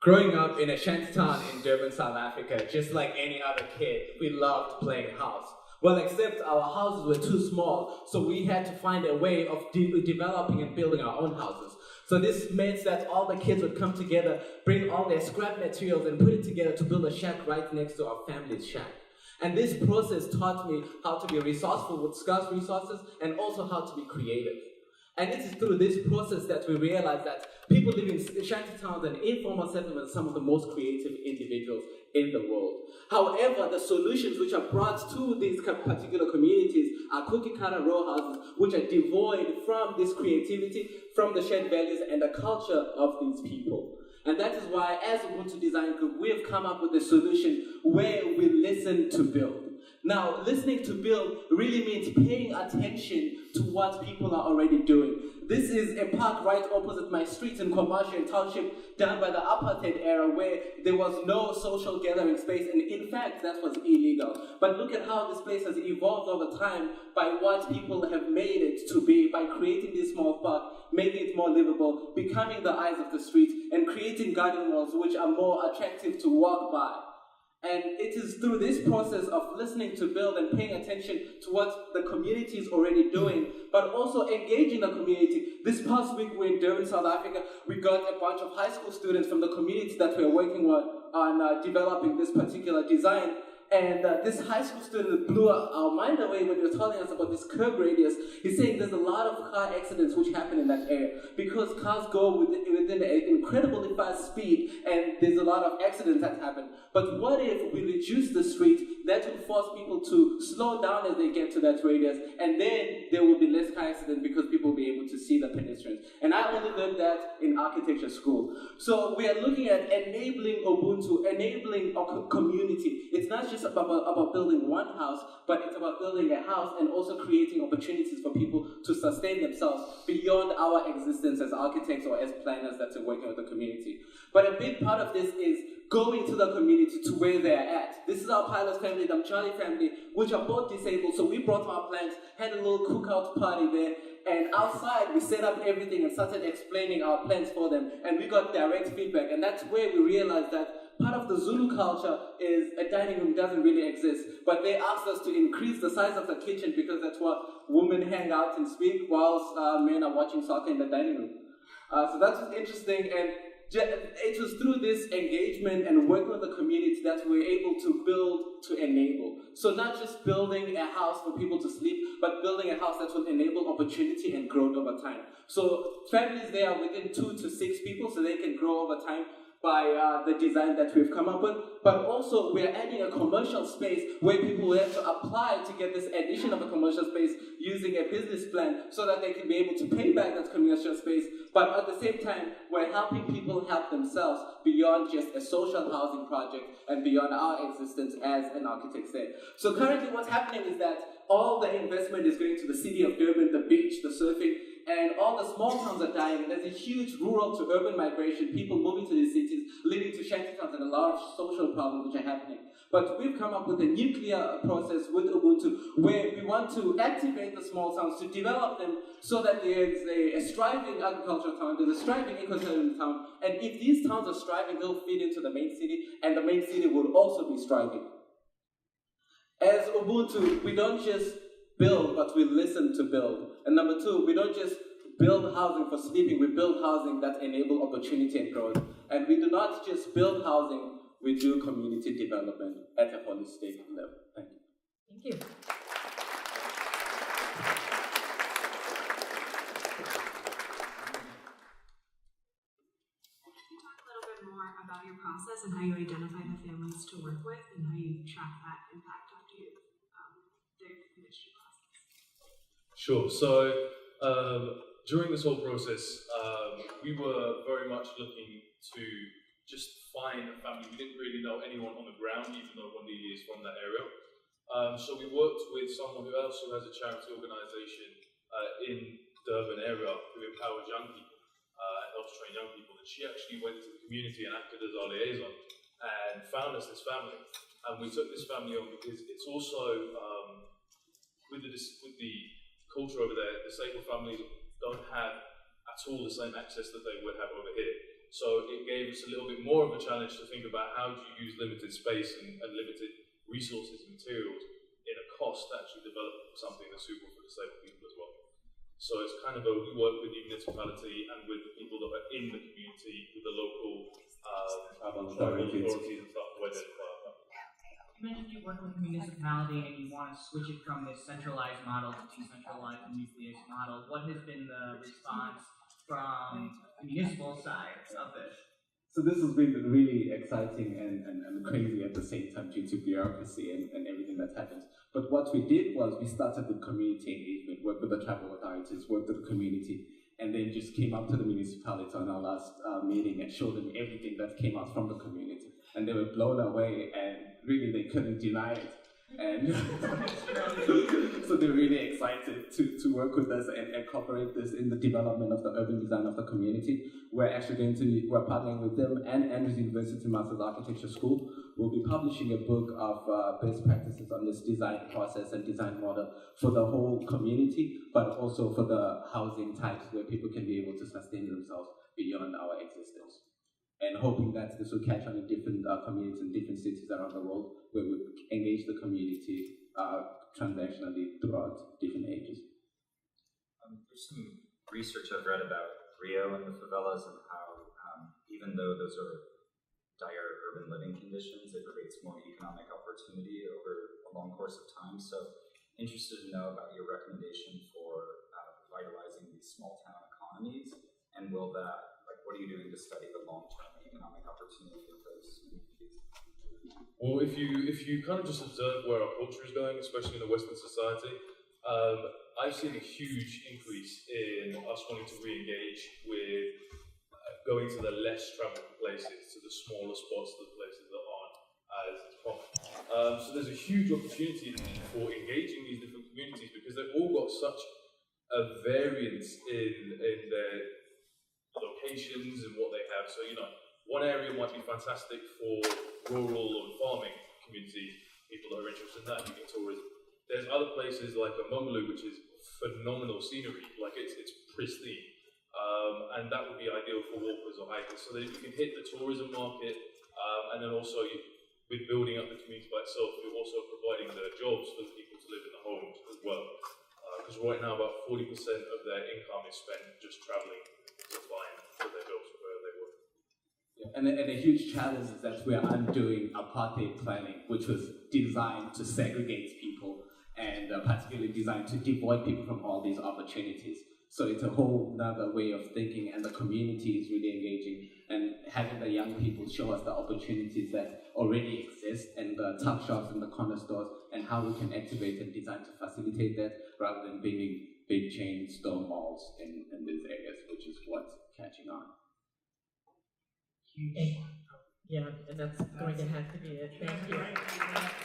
Growing up in a shanty town in Durban, South Africa, just like any other kid, we loved playing house. Well, except our houses were too small, so we had to find a way of developing and building our own houses. So this meant that all the kids would come together, bring all their scrap materials and put it together to build a shack right next to our family's shack. And this process taught me how to be resourceful with scarce resources and also how to be creative. And it is through this process that we realize that people living in shanty towns and informal settlements are some of the most creative individuals in the world. However, the solutions which are brought to these particular communities are cookie-cutter row houses, which are devoid from this creativity, from the shared values and the culture of these people. And that is why, as Ubuntu Design Group, we have come up with a solution where we listen to build. Now, listening to build really means paying attention to what people are already doing. This is a park right opposite my street in Commercial Township, down by the apartheid era, where there was no social gathering space, and in fact, that was illegal. But look at how this place has evolved over time by what people have made it to be, by creating this small park, making it more livable, becoming the eyes of the street, and creating garden walls which are more attractive to walk by. And it is through this process of listening to build and paying attention to what the community is already doing, but also engaging the community. This past week we're in Durban, South Africa. We got a bunch of high school students from the community that we're working on developing this particular design. And this high school student blew our mind away when he was telling us about this curb radius. He's saying there's a lot of car accidents which happen in that area because cars go within an incredibly fast speed and there's a lot of accidents that happen. But what if we reduce the street? That will force people to slow down as they get to that radius, and then there will be less car accidents because people will be able to see the pedestrians. And I only learned that in architecture school. So we are looking at enabling Ubuntu, enabling a community. It's not just about building one house, but it's about building a house and also creating opportunities for people to sustain themselves beyond our existence as architects or as planners that are working with the community. But a big part of this is going to the community to where they're at. This is our pilot family, the Mthiyane family, which are both disabled, so we brought our plants, had a little cookout party there, and outside we set up everything and started explaining our plans for them, and we got direct feedback, and that's where we realized that part of the Zulu culture is a dining room doesn't really exist, but they asked us to increase the size of the kitchen because that's what women hang out and speak whilst men are watching soccer in the dining room. So that was interesting, and it was through this engagement and working with the community that we were able to build to enable. So not just building a house for people to sleep, but building a house that will enable opportunity and growth over time. So families there are within 2 to 6 people, so they can grow over time by the design that we've come up with, but also we're adding a commercial space where people will have to apply to get this addition of a commercial space using a business plan so that they can be able to pay back that commercial space, but at the same time, we're helping people help themselves beyond just a social housing project and beyond our existence as an architect there. So currently what's happening is that all the investment is going to the city of Durban, the beach, the surfing, and all the small towns are dying, and there's a huge rural to urban migration, people moving to these cities, leading to shanty towns and a lot of social problems which are happening. But we've come up with a nuclear process with Ubuntu where we want to activate the small towns, to develop them so that there's a striving agricultural town, there's a striving ecotourism town, and if these towns are striving, they'll feed into the main city, and the main city will also be striving. As Ubuntu, we don't just build, but we listen to build. And number 2, we don't just build housing for sleeping, we build housing that enable opportunity and growth. And we do not just build housing, we do community development at a holistic level. Thank you. Thank you. About your process and how you identify the families to work with and how you track that impact after you they've finished your process. Sure. So during this whole process, we were very much looking to just find a family. We didn't really know anyone on the ground, even though Wandile is from that area. So we worked with someone who also has a charity organisation in Durban area who empowers young people. Helps train young people, and she actually went to the community and acted as our liaison and found us this family. And we took this family on because it's also with the culture over there, disabled families don't have at all the same access that they would have over here. So it gave us a little bit more of a challenge to think about how do you use limited space and limited resources and materials in a cost to actually develop something that's suitable for disabled people as well. So it's kind of we work with the municipality and with the people that are in the community, with the local tribal authorities and stuff where they require that. You mentioned you work with the municipality and you want to switch it from this centralized model to decentralized and nucleus model. What has been the response from the municipal side of this? So this has been really exciting and crazy at the same time due to bureaucracy and everything that happens. But what we did was we started with community engagement, worked with the tribal authorities, worked with the community, and then just came up to the municipality on our last meeting and showed them everything that came out from the community. And they were blown away, and really they couldn't deny it. And so they're really excited to work with us and incorporate this in the development of the urban design of the community. We're actually we're partnering with them and Andrews University Masters Architecture School. We'll be publishing a book of best practices on this design process and design model for the whole community, but also for the housing types where people can be able to sustain themselves beyond our existence. And hoping that this will catch on in different communities in different cities around the world, where we engage the community transactionally throughout different ages. There's some research I've read about Rio and the favelas and how even though those are dire urban living conditions, it creates more economic opportunity over a long course of time. So interested to know about your recommendation for revitalizing these small town economies, and will that, what are you doing to study the long-term economic opportunity of those communities? Well, if you kind of just observe where our culture is going, especially in a Western society, I've seen a huge increase in us wanting to re-engage with going to the less traveled places, to the smaller spots, to the places that aren't as common. So there's a huge opportunity for engaging these different communities because they've all got such a variance in their locations and what they have. So, one area might be fantastic for rural and farming communities, people that are interested in that, you get tourism. There's other places like Momolu, which is phenomenal scenery, like it's pristine, and that would be ideal for walkers or hikers. So that you can hit the tourism market, and then also with building up the community by itself, you're also providing the jobs for the people to live in the homes as well. Because right now about 40% of their income is spent just traveling to find for their jobs where they work. Yeah. And a huge challenge is that we're undoing apartheid planning, which was designed to segregate people and particularly designed to devoid people from all these opportunities. So it's a whole nother way of thinking, and the community is really engaging and having the young people show us the opportunities that already exist and the tuck shops and the corner stores and how we can activate and design to facilitate that rather than building big chain stone malls in these areas, which is what's catching on. Yeah, and that's going to have to be it. Thank you.